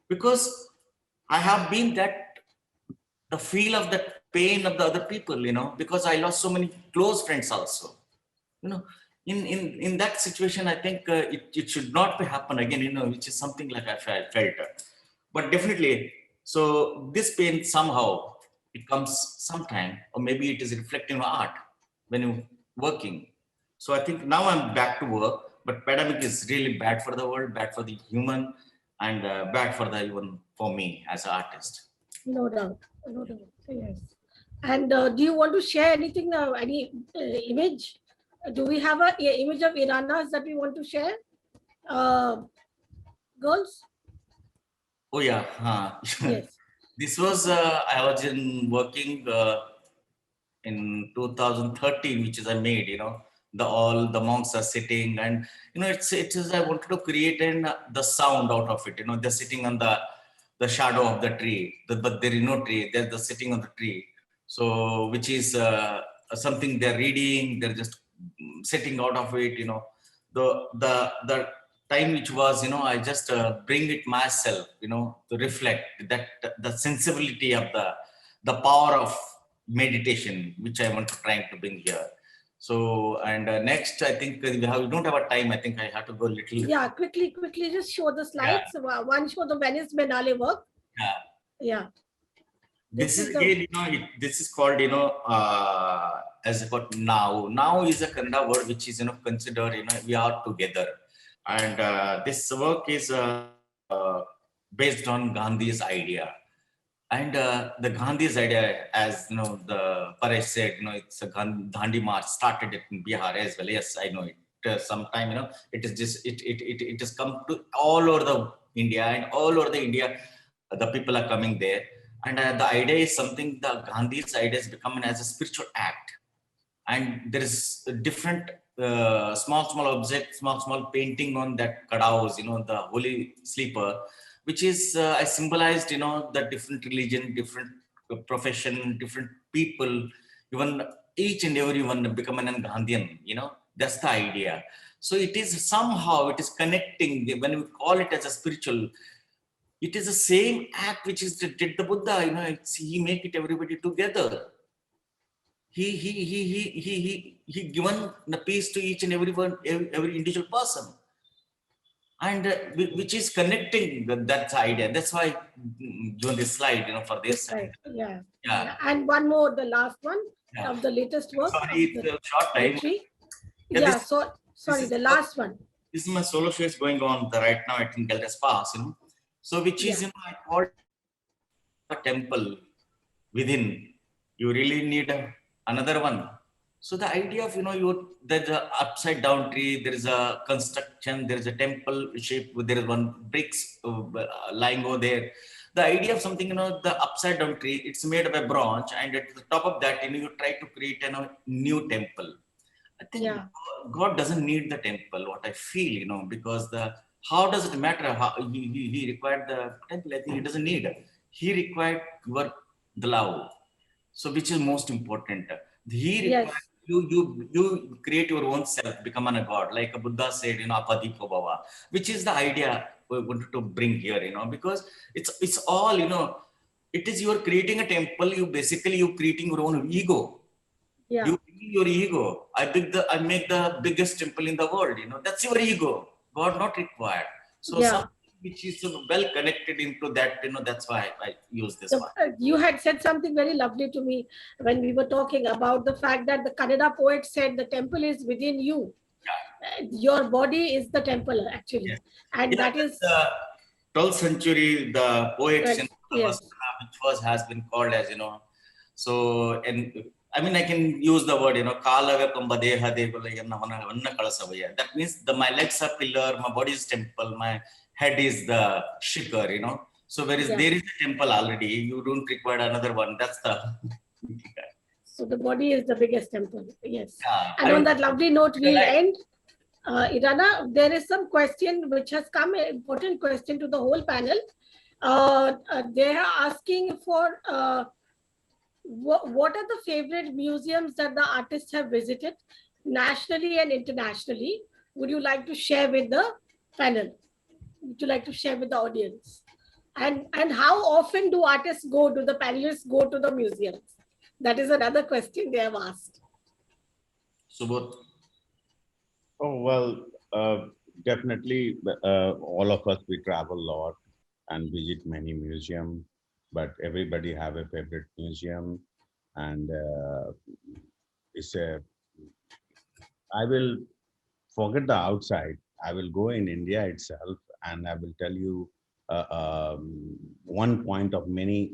Because I have been the feel of the pain of the other people, because I lost so many close friends also. In that situation, I think it should not be happen again, which is something like I felt. But definitely, so this pain somehow, it comes sometime, or maybe it is reflecting art when you're working. So I think now I'm back to work, but pandemic is really bad for the world, bad for the human, and bad for even for me as an artist. No doubt. No doubt. Yes. And do you want to share anything, any image? Do we have an image of Iranas that we want to share? Girls? Oh yeah. Yes. This was, I was working in 2013, which is I made, all the monks are sitting, and it is I wanted to create the sound out of it. They're sitting on the shadow of the tree, but there is no tree. They're sitting on the tree. So which is something they're reading. They're just sitting out of it. The time which was, I just bring it myself, to reflect that the sensibility of the power of meditation, which I want to try to bring here. So, and next, I think we don't have a time. I think I have to go a little. Yeah, quickly, just show the slides. Yeah. One show the Venice Biennale work. Yeah. Yeah. This is again, this is called, as about now. Now is a Kannada word which is, considered, we are together. And this work is based on Gandhi's idea. And the Gandhi's idea, as the Paresh said, it's a Dandi March, started it in Bihar as well. Yes, I know it. Sometime, it is just it has come to all over the India, and all over the India, the people are coming there. And the idea is something, the Gandhi's idea is becoming as a spiritual act. And there is a different small object, small painting on that kadaos, the holy sleeper, which is I symbolized, the different religion, different profession, different people, even each and everyone becoming a Gandhian, that's the idea. So it is somehow, it is connecting, when we call it as a spiritual, it is the same act which is did the Buddha, he make it everybody together. He given the peace to each and everyone, every individual person. And which is connecting that idea. That's why given this slide, for this. Right. Yeah. And one more, the last one of the latest work. Sorry, it's a short time. Yeah. So sorry, the last one. This is my solo show is going on right now at Galdas Pass. So which is, I called a temple within. You really need another one. So the idea of, there's a upside down tree, there is a construction, there is a temple shape, there is one bricks lying over there. The idea of something, the upside down tree, it's made of a branch, and at the top of that, you try to create a new temple. I think God doesn't need the temple, what I feel, because how does it matter how he required the temple? I think he doesn't need it. He required the love. So which is most important. He required you create your own self, become a god, like a Buddha said, apadiko bhava, which is the idea we wanted to bring here, because it's all, it is you're creating a temple, you creating your own ego. Yeah. You your ego. I make the biggest temple in the world, that's your ego. God not required. So which is well connected into that, that's why I use this So, one. you had said something very lovely to me when we were talking about the fact that the Kannada poet said the temple is within you. Your body is the temple, actually. Yes. And Yeah, that is the 12th century, the poets in correct. Yes. which has been called as, so, and I mean, I can use the word, Kalave Kamba Deha Vanna Kalasavaya. That means my legs are pillar, my body is temple, my head is the shikhar, So whereas Yeah. there is a temple already, you don't require another one. That's the So the body is the biggest temple. Yes. yeah. And on that lovely note, we'll Right. end. Irana, there is some question which has come, an important question to the whole panel. They are asking for what are the favorite museums that the artists have visited nationally and internationally? Would you like to share with the panel? Would you like to share with the audience? And how often do artists go, do the panelists go to the museums? That is another question they have asked. Subodh. Oh, well, definitely all of us, we travel a lot and visit many museums, but everybody have a favorite museum. And it's a, I will forget the outside. I will go in India itself and I will tell you one point of many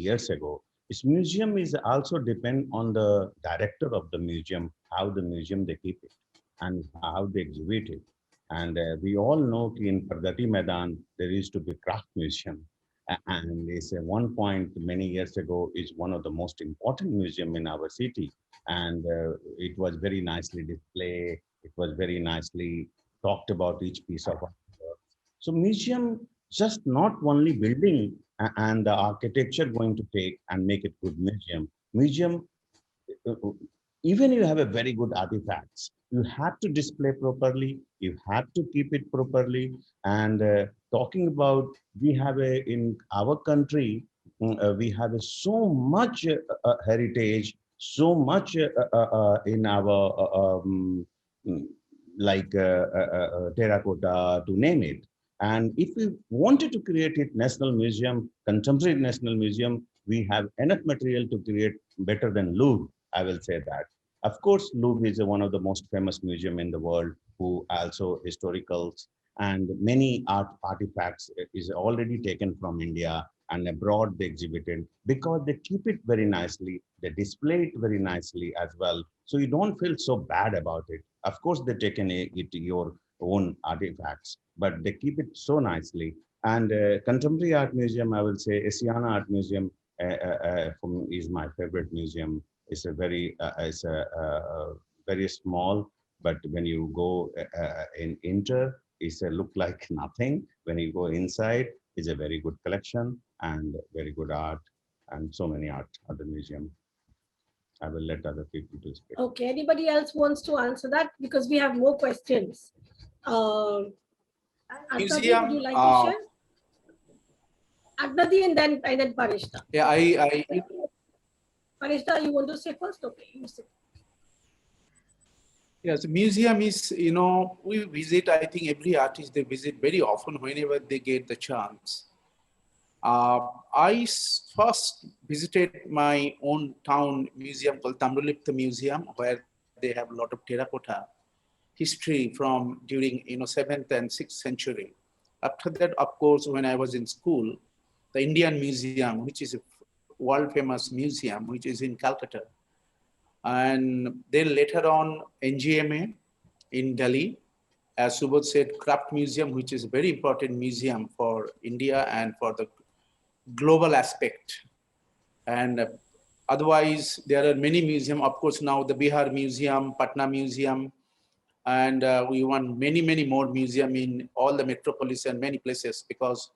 years ago. This museum is also depend on the director of the museum, how the museum they keep it and how they exhibit it. And we all know in Pragati Maidan, there used to be craft museum. And it's one point many years ago is one of the most important museum in our city. And it was very nicely displayed. It was very nicely talked about each piece of art. So museum just not only building and the architecture going to take and make it good museum. Museum even you have a very good artifacts, you have to display properly, you have to keep it properly. And talking about, we have a, in our country, we have a so much heritage, so much in our, like terracotta, to name it. And if we wanted to create it, National Museum, Contemporary National Museum, we have enough material to create better than Louvre, I will say that. Of course, Louvre is one of the most famous museum in the world, who also historicals and many art artifacts is already taken from India and abroad they exhibited, because they keep it very nicely, they display it very nicely as well. So you don't feel so bad about it. Of course, they taken it your own artifacts, but they keep it so nicely. And Contemporary Art Museum, I will say Asiana Art Museum is my favorite museum. It's a very small, but when you go in enter, it's a look like nothing. When you go inside, it's a very good collection and very good art and so many art at the museum. I will let other people to speak. Okay, anybody else wants to answer that? Because we have more questions. Agnadi, Museum, would you like to share? Agnadi and then Parishta. Yeah, Parishta, you want to say first? Okay, you say. yes, museum is, we visit, I think every artist they visit very often whenever they get the chance. I first visited my own town museum called Tamralipta Museum, where they have a lot of terracotta history from during 7th and 6th century. After that, of course, when I was in school, the Indian Museum, which is a world famous museum, which is in Calcutta. And then later on, NGMA in Delhi, as Subodh said, Craft Museum, which is a very important museum for India and for the global aspect. And otherwise, there are many museums. Of course, now the Bihar Museum, Patna Museum, and we want many more museums in all the metropolis and many places, because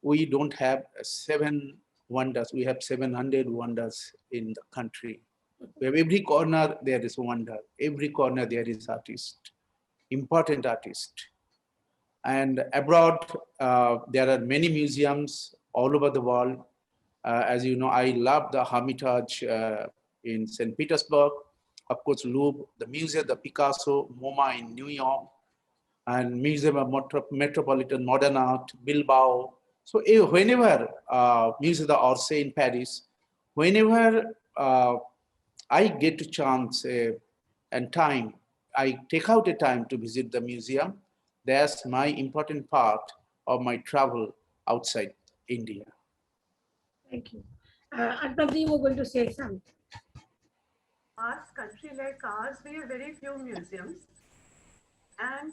we don't have 7 wonders. We have 700 wonders in the country. We have every corner there is wonder. Every corner there is artist, important artist. And abroad, there are many museums all over the world. As you know, I love the Hermitage in St. Petersburg. Of course, Louvre, the Museum, the Picasso, MoMA in New York. and Museum of Metropolitan Modern Art, Bilbao. So whenever Musée d'Orsay in Paris, whenever I get a chance and time, I take out a time to visit the museum. That's my important part of my travel outside India. Thank you. Arnab, you were going to say something. Vast country like ours, we have very few museums. And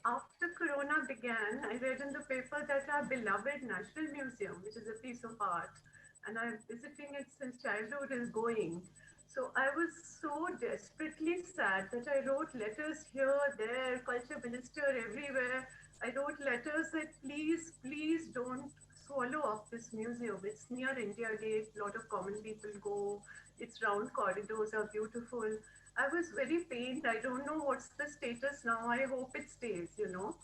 after Corona began, I read in the paper that our beloved National Museum, which is a piece of art, and I'm visiting it since childhood, is going. So I was so desperately sad that I wrote letters here, there, culture minister, everywhere. I wrote letters that please, please don't swallow off this museum. It's near India Gate, a lot of common people go. Its round corridors are beautiful. I was very pained. I don't know what's the status now. I hope it stays, you know.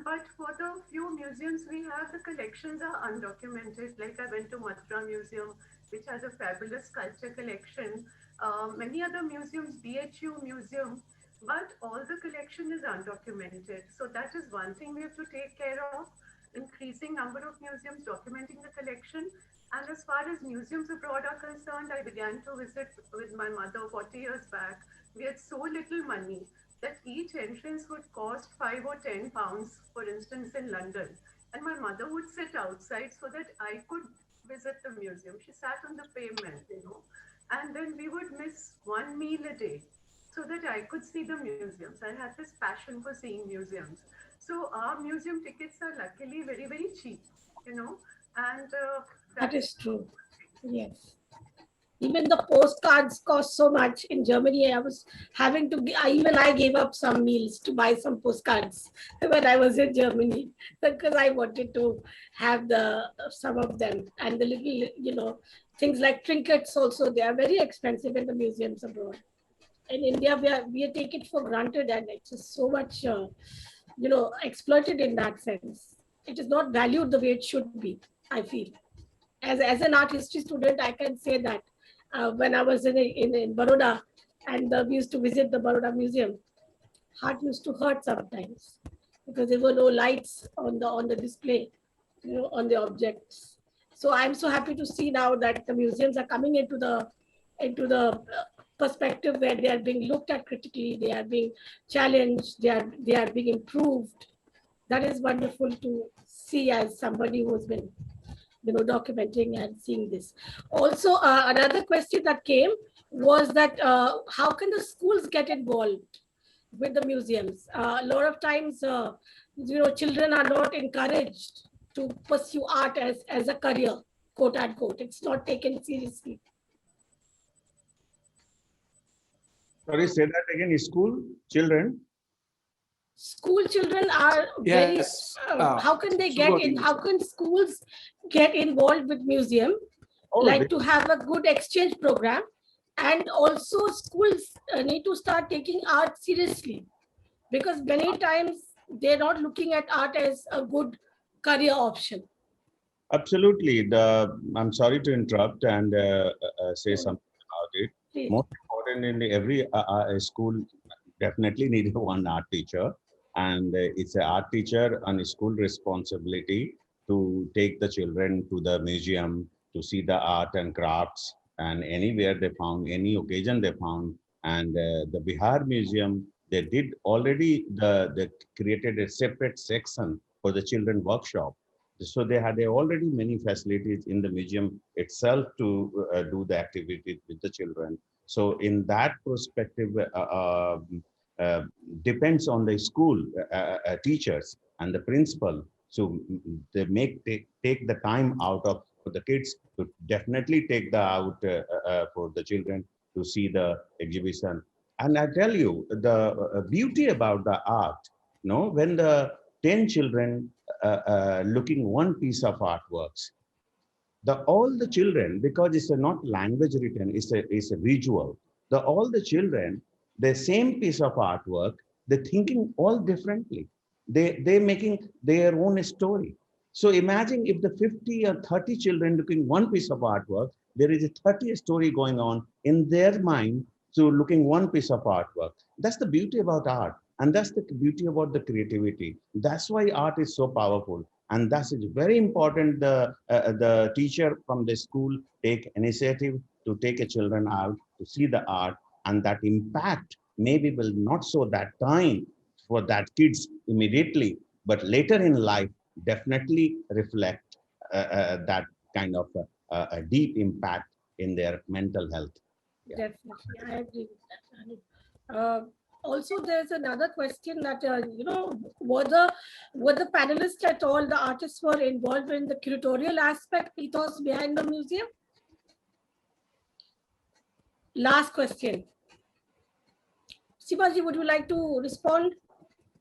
But for the few museums we have, the collections are undocumented. Like I went to Mathura Museum, which has a fabulous culture collection. Many other museums, BHU Museum, but all the collection is undocumented. So that is one thing we have to take care of. Increasing number of museums documenting the collection. And as far as museums abroad are concerned, I began to visit with my mother 40 years back. We had so little money that each entrance would cost 5 or 10 pounds, for instance, in London. And my mother would sit outside so that I could visit the museum. She sat on the pavement, you know, and then we would miss one meal a day so that I could see the museums. I had this passion for seeing museums. So our museum tickets are luckily very, very cheap, you know, and That is true. Yes. Even the postcards cost so much in Germany. I was having to, even I gave up some meals to buy some postcards when I was in Germany because I wanted to have some of them. And the little, you know, things like trinkets also, they are very expensive in the museums abroad. In India, we take it for granted and it's just so much, you know, exploited in that sense. It is not valued the way it should be, I feel. As an art history student, I can say that when I was in Baroda and we used to visit the Baroda Museum, heart used to hurt sometimes because there were no lights on the display, you know, on the objects. So I'm so happy to see now that the museums are coming into the perspective where they are being looked at critically, they are being challenged, they are being improved. That is wonderful to see as somebody who's been, you know, documenting and seeing this. Also, another question that came was that how can the schools get involved with the museums? A lot of times, you know, children are not encouraged to pursue art as a career, quote unquote. It's not taken seriously. Sorry, say that again. School children. School children are Yes. very, how can they get in? How can schools get involved with museum? Like to have a good exchange program, and also schools need to start taking art seriously because many times they're not looking at art as a good career option. Absolutely. I'm sorry to interrupt and say something about it. Please. Most important in every school definitely need one art teacher, and it's an art teacher and a school responsibility to take the children to the museum to see the art and crafts, and anywhere they found, any occasion they found. And the Bihar Museum, they did already, they created a separate section for the children workshop. So they had already many facilities in the museum itself to do the activities with the children. So in that perspective, depends on the school teachers and the principal. So they take the time out of for the kids to definitely take the out for the children to see the exhibition. And I tell you, the beauty about the art, you know, when the 10 children looking one piece of artworks, all the children, because it's not language written, it's a visual. All the children, the same piece of artwork, they're thinking all differently. They're making their own story. So imagine if the 50 or 30 children looking one piece of artwork, there is a 30 story going on in their mind to looking one piece of artwork. That's the beauty about art. And that's the beauty about the creativity. That's why art is so powerful. And that's it's very important the teacher from the school take initiative to take a children out to see the art, and that impact maybe will not show that time for that kids immediately, but later in life definitely reflect that kind of a deep impact in their mental health. Yeah. Definitely, I agree with that. Also, there's another question that were the panelists at all, the artists were involved in the curatorial aspect ethos behind the museum? Last question. Sibaji, would you like to respond?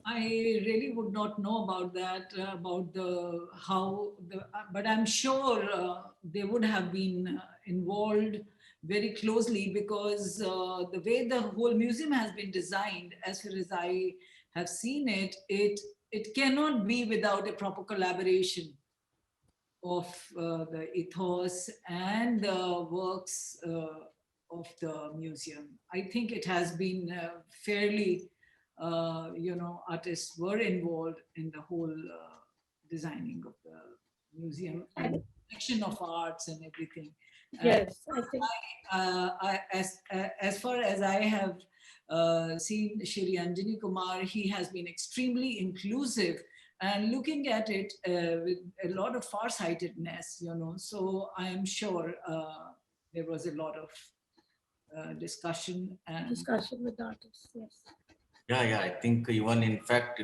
I really would not know about that, about the how the, but I'm sure they would have been involved very closely, because the way the whole museum has been designed, as far as I have seen it, it cannot be without a proper collaboration of the ethos and the works of the museum. I think it has been fairly, artists were involved in the whole designing of the museum and collection of arts and everything. Yes, I think. As far as I have seen Shri Anjani Kumar, he has been extremely inclusive and looking at it with a lot of farsightedness, So I am sure there was a lot of discussion and With artists, yes. Yeah, I think even in fact,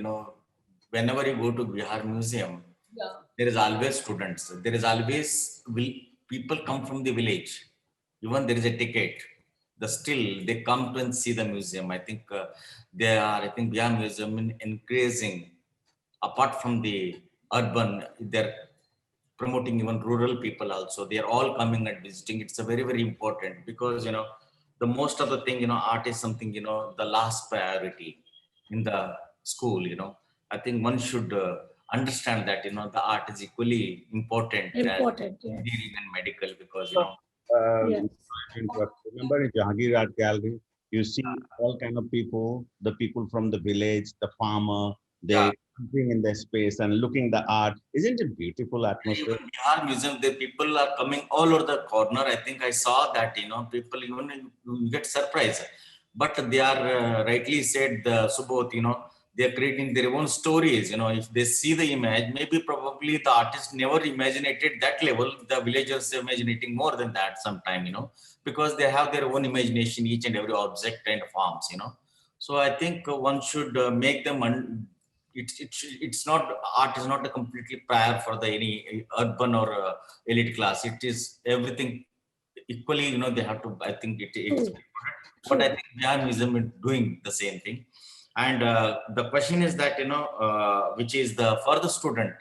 whenever you go to Bihar Museum, there is always students. There is always people come from the village. Even there is a ticket. Still they come to and see the museum. I think Bihar Museum increasing, apart from the urban, they're promoting even rural people also. They are all coming and visiting. It's a very, very important, because, the most of the thing, art is something, the last priority in the school, I think one should understand that, the art is equally important as Important, yes. engineering and medical, because, Yes. Remember in Jahangir Art Gallery, you see all kind of people, the people from the village, the farmer, they being in their space and looking the art. Isn't it beautiful atmosphere? Even Bihar Museum, the people are coming all over the corner. I think I saw that, people even you get surprised. But they are rightly said, Subodh, they are creating their own stories. If they see the image, maybe probably the artist never imagined that level. The villagers are imagining more than that sometime, because they have their own imagination, each and every object and forms, So I think one should make them it's not, art is not a completely prior for the any urban or elite class. It is everything equally, they have to, I think it's but I think Bihar Museum is doing the same thing. And the question is that, which is for the student,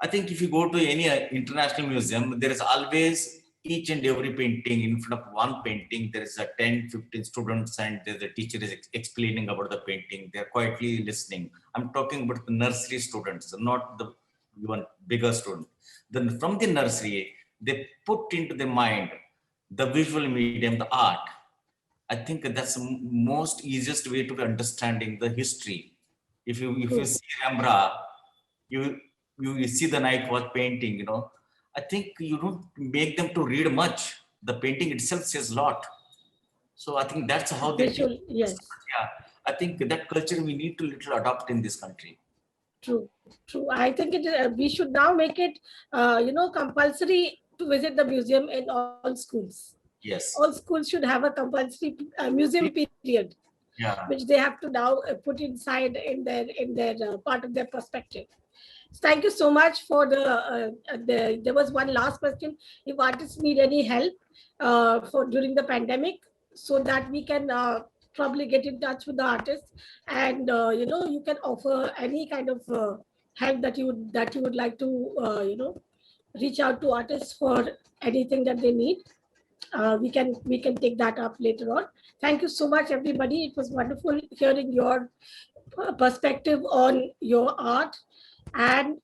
I think if you go to any international museum, there is always each and every painting. In front of one painting, there is a 10, 15 students, and the teacher is explaining about the painting. They're quietly listening. I'm talking about the nursery students, not the even bigger student. Then from the nursery, they put into the mind the visual medium, the art. I think that's the most easiest way to understanding the history. If you see Rembrandt, you see the night watch painting, I think you don't make them to read much. The painting itself says a lot. So I think that's how they Visual, yes. Yeah, I think that culture we need to little adopt in this country. True. I think we should now make it, compulsory to visit the museum in all schools. Yes. All schools should have a compulsory museum period, which they have to now put inside in their part of their perspective. Thank you so much for there was one last question. If artists need any help for during the pandemic, so that we can probably get in touch with the artists, and you can offer any kind of help that you would like to reach out to artists for anything that they need. We can take that up later on. Thank you so much, everybody. It was wonderful hearing your perspective on your art and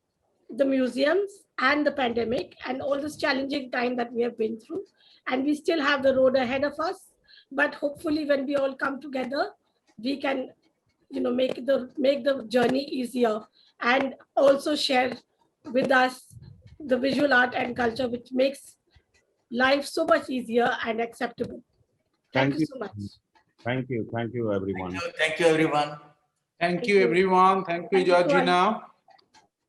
the museums and the pandemic and all this challenging time that we have been through. And we still have the road ahead of us. But hopefully when we all come together, we can make the journey easier, and also share with us the visual art and culture, which makes life so much easier and acceptable. Thank you so much. Thank you, everyone. Thank you, everyone. Thank Thank you, you. everyone. Thank you, Thank you, Suhan. Georgina.